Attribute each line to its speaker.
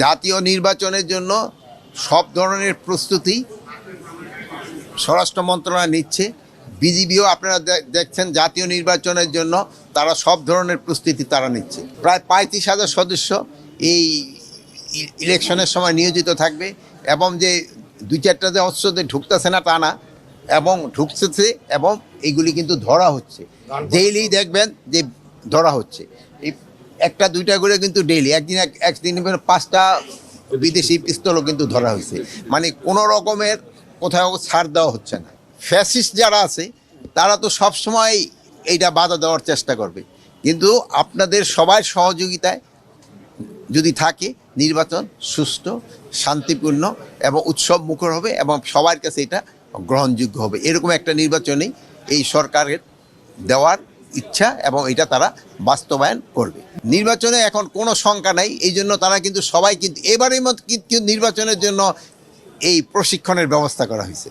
Speaker 1: জাতীয় নির্বাচনের জন্য সব ধরনের প্রস্তুতি স্বরাষ্ট্র মন্ত্রণালয় নিচ্ছে। বিজিবিও আপনারা দেখছেন জাতীয় নির্বাচনের জন্য তারা সব ধরনের প্রস্তুতি তারা নিচ্ছে। প্রায় 35,000 সদস্য এই ইলেকশনের সময় নিয়োজিত থাকবে এবং যে 2-4টা যে অস্ত্রতে ঢুকতেছে না তা না, এবং ঢুকতেছে এবং এইগুলি কিন্তু ধরা হচ্ছে। ডেইলি দেখবেন যে ধরা হচ্ছে, এই 1-2টা করে কিন্তু ডেইলি, একদিন 5টা বিদেশি পিস্তলও কিন্তু ধরা হয়েছে। মানে কোনো রকমের কোথাও ছাড় দেওয়া হচ্ছে না। ফ্যাসিস্ট যারা আছে তারা তো সবসময় এইটা বাধা দেওয়ার চেষ্টা করবে, কিন্তু আপনাদের সবার সহযোগিতায় যদি থাকে নির্বাচন সুষ্ঠু, শান্তিপূর্ণ এবং উৎসব মুখর হবে এবং সবার কাছে এটা গ্রহণযোগ্য হবে। এরকম একটা নির্বাচনেই এই সরকারের দেওয়ার ইচ্ছা এবং এটা তারা বাস্তবায়ন করবে। নির্বাচনে এখন কোনো শঙ্কা নাই, এই জন্য তারা কিন্তু সবাই কিন্তু এবারের মতো কিন্তু নির্বাচনের জন্য এই প্রশিক্ষণের ব্যবস্থা করা হয়েছে।